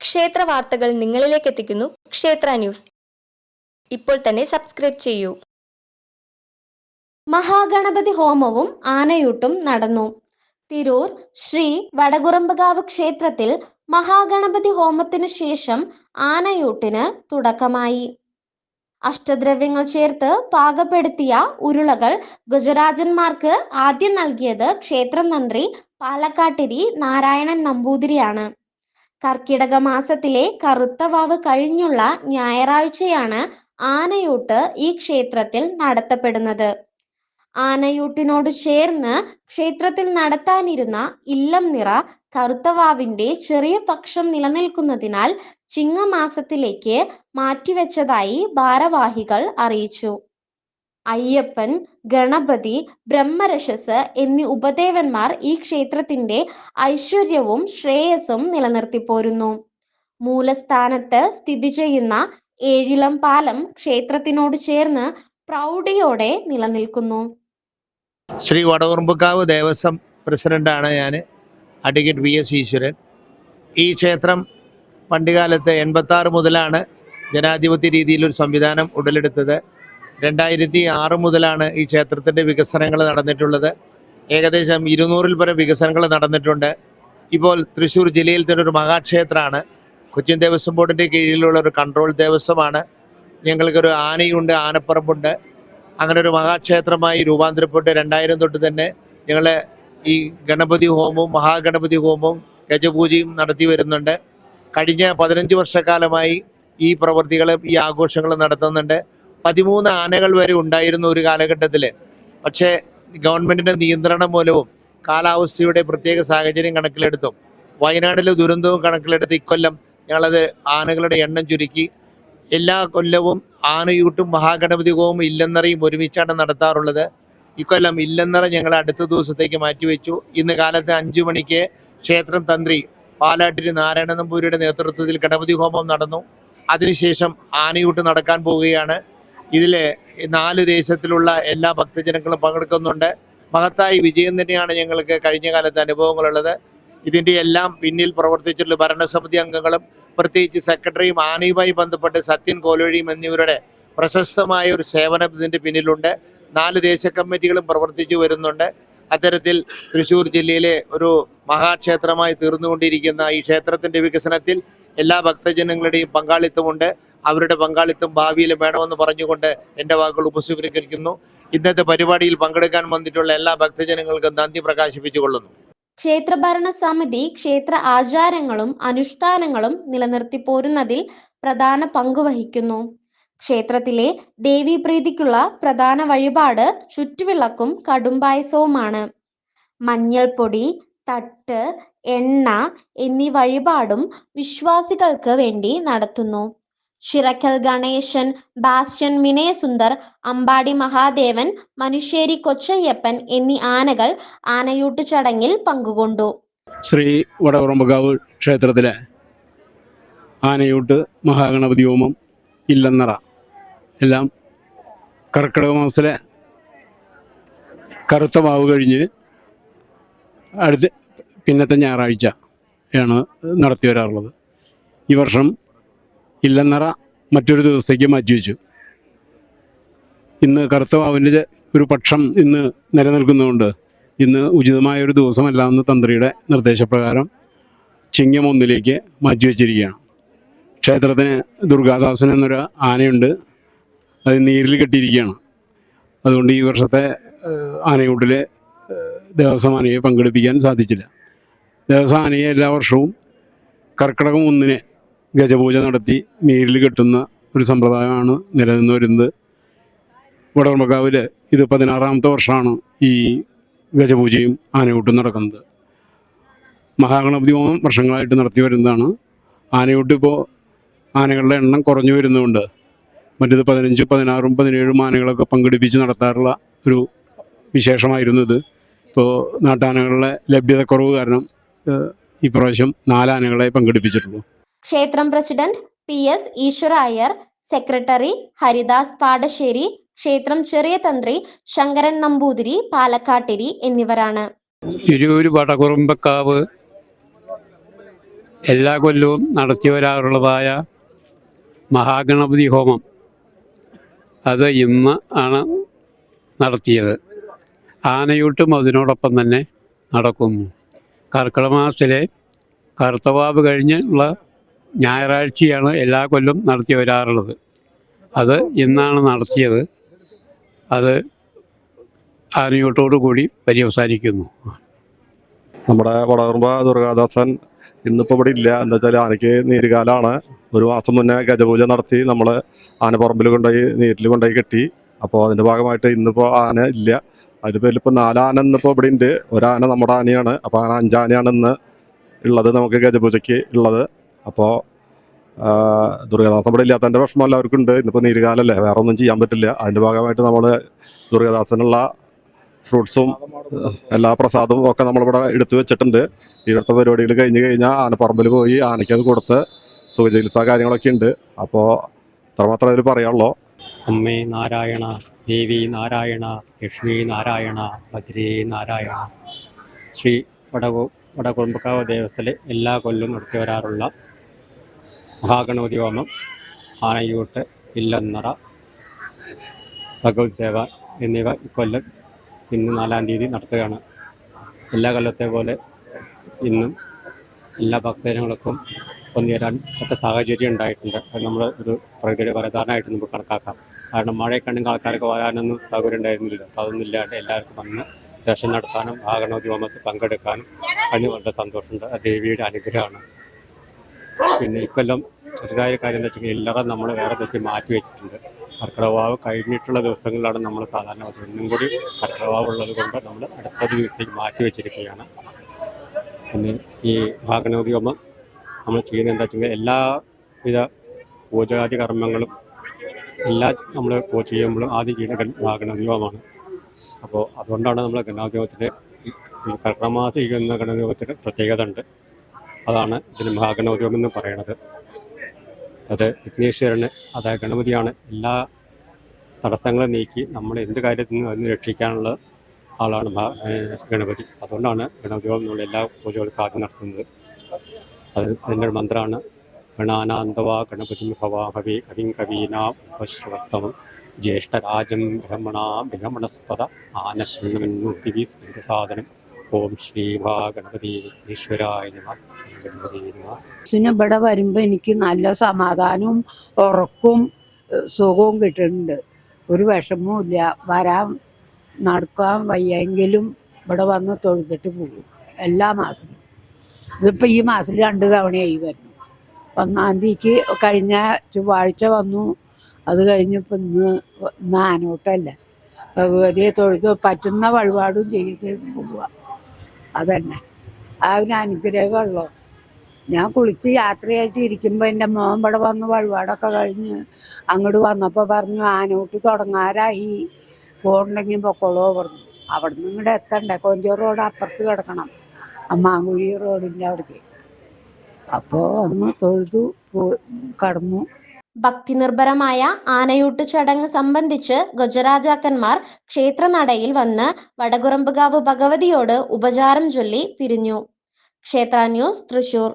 ക്ഷേത്ര വാർത്തകൾ നിങ്ങളിലേക്ക് എത്തിക്കുന്നു ക്ഷേത്ര ന്യൂസ്. ഇപ്പോൾ തന്നെ സബ്സ്ക്രൈബ് ചെയ്യൂ. മഹാഗണപതി ഹോമവും ആനയൂട്ടും നടന്നു. തിരൂർ ശ്രീ വടകുറമ്പകാവ് ക്ഷേത്രത്തിൽ മഹാഗണപതി ഹോമത്തിന് ശേഷം ആനയൂട്ടിന് തുടക്കമായി. അഷ്ടദ്രവ്യങ്ങൾ ചേർത്ത് പാകപ്പെടുത്തിയ ഉരുളകൾ ഗജരാജന്മാർക്ക് ആദ്യം നൽകിയത് ക്ഷേത്രം തന്ത്രി പാലക്കാട്ടിരി നാരായണൻ നമ്പൂതിരിയാണ്. കർക്കിടക മാസത്തിലെ കറുത്ത വാവ് കഴിഞ്ഞുള്ള ഞായറാഴ്ചയാണ് ആനയൂട്ട് ഈ ക്ഷേത്രത്തിൽ നടത്തപ്പെടുന്നത്. ആനയൂട്ടിനോട് ചേർന്ന് ക്ഷേത്രത്തിൽ നടത്താനിരുന്ന ഇല്ലം നിറ കറുത്തവാവിന്റെ ചെറിയ പക്ഷം നിലനിൽക്കുന്നതിനാൽ ചിങ്ങമാസത്തിലേക്ക് മാറ്റിവെച്ചതായി ഭാരവാഹികൾ അറിയിച്ചു. അയ്യപ്പൻ, ഗണപതി, ബ്രഹ്മരക്ഷസ് എന്നീ ഉപദേവന്മാർ ഈ ക്ഷേത്രത്തിന്റെ ഐശ്വര്യവും ശ്രേയസ്സും നിലനിർത്തിപ്പോരുന്നു. മൂലസ്ഥാനത്ത് സ്ഥിതി ചെയ്യുന്ന ഏഴിലം പാലം ക്ഷേത്രത്തിനോട് ചേർന്ന് പ്രൗഢിയോടെ നിലനിൽക്കുന്നു. ശ്രീ വടകുറമ്പക്കാവ് ദേവസ്വം പ്രസിഡന്റാണ് ഞാൻ, അഡ്വക്കേറ്റ് VS ഈശ്വരൻ. ഈ ക്ഷേത്രം പണ്ടുകാലത്ത് 86 മുതലാണ് ജനാധിപത്യ രീതിയിലൊരു സംവിധാനം ഉടലെടുത്തത്. 2006 മുതലാണ് ഈ ക്ഷേത്രത്തിൻ്റെ വികസനങ്ങൾ നടന്നിട്ടുള്ളത്. ഏകദേശം 200-ൽ പരം വികസനങ്ങൾ നടന്നിട്ടുണ്ട്. ഇപ്പോൾ തൃശ്ശൂർ ജില്ലയിൽ തന്നെ ഒരു മഹാക്ഷേത്രമാണ്. കൊച്ചിൻ ദേവസ്വം ബോർഡിൻ്റെ കീഴിലുള്ള ഒരു കൺട്രോൾ ദേവസ്വമാണ്. ഞങ്ങൾക്കൊരു ആനയുണ്ട്, ആനപ്പറമ്പുണ്ട്. അങ്ങനെ ഒരു മഹാക്ഷേത്രമായി രൂപാന്തരപ്പെട്ട് 2000 തൊട്ട് തന്നെ ഞങ്ങൾ ഈ ഗണപതി ഹോമവും മഹാഗണപതി ഹോമവും ഗജപൂജയും നടത്തി വരുന്നുണ്ട്. കഴിഞ്ഞ 15 വർഷക്കാലമായി ഈ പ്രവൃത്തികളും ഈ ആഘോഷങ്ങളും നടത്തുന്നുണ്ട്. 13 ആനകൾ വരെ ഉണ്ടായിരുന്നു ഒരു കാലഘട്ടത്തിൽ. പക്ഷേ ഗവൺമെൻറ്റിൻ്റെ നിയന്ത്രണം മൂലവും കാലാവസ്ഥയുടെ പ്രത്യേക സാഹചര്യം കണക്കിലെടുത്തും വയനാട്ടിലെ ദുരന്തവും കണക്കിലെടുത്ത് ഇക്കൊല്ലം ഞങ്ങളത് ആനകളുടെ എണ്ണം ചുരുക്കി. എല്ലാ കൊല്ലവും ആനയൂട്ടും മഹാഗണപതി ഹോമവും ഇല്ലന്നറയും ഒരുമിച്ചാണ് നടത്താറുള്ളത്. ഇക്കൊല്ലം ഇല്ലന്നറ ഞങ്ങൾ അടുത്ത ദിവസത്തേക്ക് മാറ്റിവെച്ചു. ഇന്ന് കാലത്ത് 5 മണിക്ക് ക്ഷേത്രം തന്ത്രി പാലാട്ടിരി നാരായണ നമ്പൂതിരിയുടെ നേതൃത്വത്തിൽ ഗണപതി ഹോമം നടന്നു. അതിനുശേഷം ആനയൂട്ട് നടക്കാൻ പോവുകയാണ്. ഇതിൽ 4 ദേശത്തിലുള്ള എല്ലാ ഭക്തജനങ്ങളും പങ്കെടുക്കുന്നുണ്ട്. മഹത്തായ വിജയം തന്നെയാണ് ഞങ്ങൾക്ക് കഴിഞ്ഞ കാലത്തെ അനുഭവങ്ങളുള്ളത്. ഇതിൻ്റെ എല്ലാം പിന്നിൽ പ്രവർത്തിച്ചിട്ടുള്ള ഭരണസമിതി അംഗങ്ങളും പ്രത്യേകിച്ച് സെക്രട്ടറിയും ആനയുമായി ബന്ധപ്പെട്ട് സത്യൻ കോലൊഴിയും എന്നിവരുടെ പ്രശസ്തമായ ഒരു സേവനം ഇതിൻ്റെ പിന്നിലുണ്ട്. 4 ദേശ കമ്മിറ്റികളും പ്രവർത്തിച്ചു വരുന്നുണ്ട്. അത്തരത്തിൽ തൃശ്ശൂർ ജില്ലയിലെ ഒരു മഹാക്ഷേത്രമായി തീർന്നുകൊണ്ടിരിക്കുന്ന ഈ ക്ഷേത്രത്തിൻ്റെ വികസനത്തിൽ എല്ലാ ഭക്തജനങ്ങളുടെയും പങ്കാളിത്തമുണ്ട്. അവരുടെ പങ്കാളിത്തം ഭാവിയിൽ വേണമെന്ന് പറഞ്ഞുകൊണ്ട് എൻ്റെ വാക്കുകൾ ഉപസംഹരിക്കുന്നു. ഇന്നത്തെ പരിപാടിയിൽ പങ്കെടുക്കാൻ വന്നിട്ടുള്ള എല്ലാ ഭക്തജനങ്ങൾക്കും നന്ദി പ്രകാശിപ്പിച്ചുകൊള്ളുന്നു. ക്ഷേത്രഭരണ സമിതി ക്ഷേത്ര ആചാരങ്ങളും അനുഷ്ഠാനങ്ങളും നിലനിർത്തി പോരുന്നതിൽ പ്രധാന പങ്കുവഹിക്കുന്നു. ക്ഷേത്രത്തിലെ ദേവീപ്രീതിക്കുള്ള പ്രധാന വഴിപാട് ചുറ്റുവിളക്കും കടുംപായസവുമാണ്. മഞ്ഞൾപ്പൊടി, തട്ട്, എണ്ണ എന്നീ വഴിപാടും വിശ്വാസികൾക്ക് വേണ്ടി നടത്തുന്നു. ചിറക്കൽ ഗണേശൻ, ബാസ്റ്റ്യൻ വിനയസുന്ദർ, അമ്പാടി മഹാദേവൻ, മനുശ്ശേരി കൊച്ചയ്യപ്പൻ എന്നീ ആനകൾ ആനയൂട്ട് ചടങ്ങിൽ പങ്കുകൊണ്ടു. ശ്രീ വടകുറമ്പകാവ് ക്ഷേത്രത്തിലെ ആനയൂട്ട്, മഹാഗണപതി ഹോമം, ഇല്ലന്നറ എല്ലാം കർക്കിടക മാസത്തിലെ കറുത്ത വാവ് കഴിഞ്ഞ് അടുത്ത പിന്നത്തെ ഞായറാഴ്ച ആണ് നടത്തി വരാറുള്ളത്. ഈ വർഷം ഇല്ലന്നറ മറ്റൊരു ദിവസത്തേക്ക് മാറ്റിവെച്ചു. ഇന്ന് കറുത്ത വാവിൻ്റെ ഒരു പക്ഷം ഇന്ന് നിലനിൽക്കുന്നതുകൊണ്ട് ഇന്ന് ഉചിതമായൊരു ദിവസമല്ല എന്ന് തന്ത്രിയുടെ നിർദ്ദേശപ്രകാരം ചിങ്ങം 1 മാറ്റിവെച്ചിരിക്കുകയാണ്. ക്ഷേത്രത്തിന് ദുർഗാദാസൻ എന്നൊരു ആനയുണ്ട്. അത് നീരിൽ കെട്ടിയിരിക്കുകയാണ്. അതുകൊണ്ട് ഈ വർഷത്തെ ആനയൂട്ടിൽ ദേവസ്വം ആനയെ പങ്കെടുപ്പിക്കാൻ സാധിച്ചില്ല. ദേവസ്വം ആനയെ എല്ലാ വർഷവും കർക്കിടകം 1 ഗജപൂജ നടത്തി നീരിൽ കെട്ടുന്ന ഒരു സമ്പ്രദായമാണ് നിലനിന്ന് വരുന്നത്. വടകുറമ്പക്കാവിൽ ഇത് 16ാമത്തെ വർഷമാണ് ഈ ഗജപൂജയും ആനയൂട്ടും നടക്കുന്നത്. മഹാഗണപതി ഹോമം വർഷങ്ങളായിട്ട് നടത്തി വരുന്നതാണ്. ആനയൂട്ട് ഇപ്പോൾ ആനകളുടെ എണ്ണം കുറഞ്ഞു വരുന്നതുകൊണ്ട് മറ്റേത് 15, 16, 17 ആനകളൊക്കെ പങ്കെടുപ്പിച്ച് നടത്താറുള്ള ഒരു വിശേഷമായിരുന്നു ഇത്. ഇപ്പോൾ നാട്ടാനകളുടെ ലഭ്യതക്കുറവ് കാരണം ഇപ്രാവശ്യം 4 ആനകളെ പങ്കെടുപ്പിച്ചിട്ടുള്ളൂ. ക്ഷേത്രം പ്രസിഡന്റ് PS ഈശ്വര അയ്യർ, സെക്രട്ടറി ഹരിദാസ് പാടശ്ശേരി, ക്ഷേത്രം ചെറിയ തന്ത്രി ശങ്കരൻ നമ്പൂതിരി പാലക്കാട്ടിരി എന്നിവരാണ്. തിരൂർ വടകുറമ്പക്കാവ് എല്ലാ കൊല്ലവും നടത്തി വരാറുള്ളതായ മഹാഗണപതി ഹോമം അത് ഇന്ന് ആണ് നടത്തിയത്. ആനയൂട്ടും അതിനോടൊപ്പം തന്നെ നടക്കുന്നു. കർക്കിടക മാസത്തിലെ കറുത്തവാവ് കഴിഞ്ഞുള്ള ഞായറാഴ്ചയാണ് എല്ലാ കൊല്ലം നടത്തി വരാറുള്ളത്. അത് ഇന്നാണ് നടത്തിയത്. അത് ആനയൂട്ടോടു കൂടി പര്യവസാനിക്കുന്നു. നമ്മുടെ വടകർമ്പ ദുർഗാദാസൻ ഇന്നിപ്പോൾ ഇവിടെ ഇല്ല. എന്താ വെച്ചാൽ ആനയ്ക്ക് നീരുകാലമാണ്. ഒരു മാസം മുന്നേ ഗജപൂജ നടത്തി നമ്മൾ ആനപ്പറമ്പിൽ കൊണ്ടുപോയി നീരിൽ കൊണ്ടുപോയി കെട്ടി. അപ്പോൾ അതിൻ്റെ ഭാഗമായിട്ട് ഇന്നിപ്പോൾ ആന ഇല്ല. അതിൻ്റെ പേരിൽ ഇപ്പോൾ 4 ആന ഇന്നിപ്പോൾ ഇവിടെ ഉണ്ട്. ഒരാന നമ്മുടെ ആനയാണ്. അപ്പോൾ ആന 5 ആനയാണ് ഇന്ന് ഉള്ളത് നമുക്ക് ഗജപൂജയ്ക്ക് ഉള്ളത്. അപ്പോൾ ദുർഗാദാസൻ ഇവിടെ ഇല്ലാത്തതിൻ്റെ വിഷമം എല്ലാവർക്കും ഉണ്ട്. ഇന്നിപ്പോൾ നീരുകാലല്ലേ, വേറെ ഒന്നും ചെയ്യാൻ പറ്റില്ല. അതിൻ്റെ ഭാഗമായിട്ട് നമ്മൾ ദുർഗാദാസനുള്ള ഫ്രൂട്ട്സും എല്ലാ പ്രസാദവും ഒക്കെ നമ്മളിവിടെ എടുത്തു വെച്ചിട്ടുണ്ട്. ഇവിടുത്തെ പരിപാടികൾ കഴിഞ്ഞ് കഴിഞ്ഞാൽ ആനപ്പറമ്പിൽ പോയി ആനയ്ക്ക് അത് കൊടുത്ത് സുഖചികിത്സാ കാര്യങ്ങളൊക്കെ ഉണ്ട്. അപ്പോൾ അത്രമാത്രം അതിൽ പറയാനുള്ളൂ. അമ്മേ നാരായണ, ദേവി നാരായണ, ലക്ഷ്മി നാരായണ, ഭദ്രേ നാരായണ. ശ്രീ വടകുറുമ്പക്കാവ് ദേവസ്ഥത്തിലെ എല്ലാ കൊല്ലവും നടത്തി വരാറുള്ള മഹാഗണപതി ഹോമം, ആനയൂട്ട്, ഇല്ലന്നറ, ഭഗവത് സേവ എന്നിവ ഇക്കൊല്ലം ഇന്ന് 4-ാം തീയതി നടത്തുകയാണ്. എല്ലാ കൊല്ലത്തെ പോലെ ഇന്നും എല്ലാ ഭക്തജനങ്ങൾക്കും ഒന്നുചേരാൻ ഒറ്റ സാഹചര്യം ഉണ്ടായിട്ടുണ്ട്. അത് നമ്മൾ ഒരു പ്രകൃതിയുടെ വരദാനമായിട്ട് നമുക്ക് കണക്കാക്കാം. കാരണം മഴയൊക്കെയാണെങ്കിൽ ആൾക്കാർക്ക് വരാനൊന്നും സൗകര്യം ഉണ്ടായിരുന്നില്ല. അതൊന്നും ഇല്ലാണ്ട് എല്ലാവർക്കും വന്ന് ദർശനം നടത്താനും മഹാഗണപതി ഹോമത്തിൽ പങ്കെടുക്കാനും അതിന് വളരെ സന്തോഷമുണ്ട്. അത് ദേവിയുടെ അനുഗ്രഹമാണ്. പിന്നെ ഇക്കൊല്ലം ചെറുതായ കാര്യം എന്താ വെച്ചാൽ എല്ലാവരും നമ്മൾ വേറെ ദിവസം മാറ്റി വെച്ചിട്ടുണ്ട്. കർക്കിടകവാവ് കഴിഞ്ഞിട്ടുള്ള ദിവസങ്ങളിലാണ് നമ്മൾ സാധാരണ ഇന്നും കൂടി കർക്കിടകവാവ് ഉള്ളത് കൊണ്ട് നമ്മൾ അടുത്തൊരു ദിവസത്തേക്ക് മാറ്റി വെച്ചിരിക്കുകയാണ്. പിന്നെ ഈ മഹാഗണപതി ഹോമം നമ്മൾ ചെയ്യുന്നത് എന്താ വെച്ചാൽ എല്ലാവിധ പൂജാതി കർമ്മങ്ങളും നമ്മൾ ചെയ്യുമ്പോഴും ആദ്യം ചെയ്യുന്ന മഹാഗണപതി ഹോമമാണ്. അപ്പോൾ അതുകൊണ്ടാണ് നമ്മൾ ഗണപതി ഹോമത്തിൻ്റെ കർക്കിടക മാസം ചെയ്യുന്ന ഗണപതി ഹോമത്തിന് പ്രത്യേകത ഉണ്ട്. അതാണ് ഇതിന് മഹാഗണപതി ഹോമം എന്ന് പറയണത്. അത് വിഘ്നേശ്വരന്, അതായത് ഗണപതിയാണ് എല്ലാ തടസ്സങ്ങളും നീക്കി നമ്മൾ എന്ത് കാര്യത്തിൽ നിന്ന് അതിന് രക്ഷിക്കാനുള്ള ആളാണ് ഗണപതി. അതുകൊണ്ടാണ് ഗണപതി ഹോമം നമ്മൾ എല്ലാ പൂജകൾക്കും ആദ്യം നടത്തുന്നത്. അതിൻ്റെ മന്ത്രമാണ് ഗണാനാന്തവാ ഗണപതി ഭവാഭവേ കവിം കവീനാം ഉപശ്രവസ്തമം ജ്യേഷ്ഠരാജം ബ്രഹ്മണസ്പദ ആനശ്രീമൂർത്തി സാധനം. ഓം ശ്രീ ഗണപതി ഈശ്വരായ നമഃ. ഗണപതി നമഃ. ഇവിടെ വരുമ്പോൾ എനിക്ക് നല്ല സമാധാനവും ഉറക്കവും സുഖവും കിട്ടുന്നുണ്ട്. ഒരു വിഷമവും ഇല്ല. നടക്കാൻ വയ്യെങ്കിലും ഇവിടെ വന്ന് തൊഴുതിട്ട് പോകും എല്ലാ മാസവും. ഇതിപ്പോൾ ഈ മാസം 2 തവണയായി വരുന്നു. 1-ാം തീയതിക്ക് കഴിഞ്ഞ ചൊവ്വാഴ്ച വന്നു. അത് കഴിഞ്ഞപ്പോൾ ഇന്ന് ആനോട്ടല്ല. ഭഗവതിയെ തൊഴുത് പറ്റുന്ന വഴിപാടും ചെയ്ത് പോവുക. അതന്നെ ആ ഒരു അനുഗ്രഹമുള്ളൂ. ഞാൻ കുളിച്ച് യാത്രയായിട്ട് ഇരിക്കുമ്പോൾ എൻ്റെ മോൻ ഇവിടെ വന്ന് വഴിപാടൊക്കെ കഴിഞ്ഞ് അങ്ങോട്ട് വന്നപ്പോൾ പറഞ്ഞു ആനോട്ട് തുടങ്ങാറായി, പോകണമെങ്കിൽ പൊക്കോളോ പറഞ്ഞു. അവിടെ നിന്ന് ഇങ്ങോട്ട് എത്തണ്ടേ, കൊഞ്ചൂർ റോഡ് അപ്പുറത്ത് കിടക്കണം, മാങ്കുഴി റോഡിൻ്റെ അവിടേക്ക്. അപ്പോൾ അന്ന് തൊഴുതു കടന്നു. ഭക്തിനിർഭരമായ ആനയൂട്ട് ചടങ്ങ് സംബന്ധിച്ച് ഗജരാജാക്കന്മാർ ക്ഷേത്രനടയിൽ വന്ന് വടകുറമ്പുകാവ് ഭഗവതിയോട് ഉപചാരം ചൊല്ലി പിരിഞ്ഞു. ക്ഷേത്ര ന്യൂസ്, തൃശൂർ.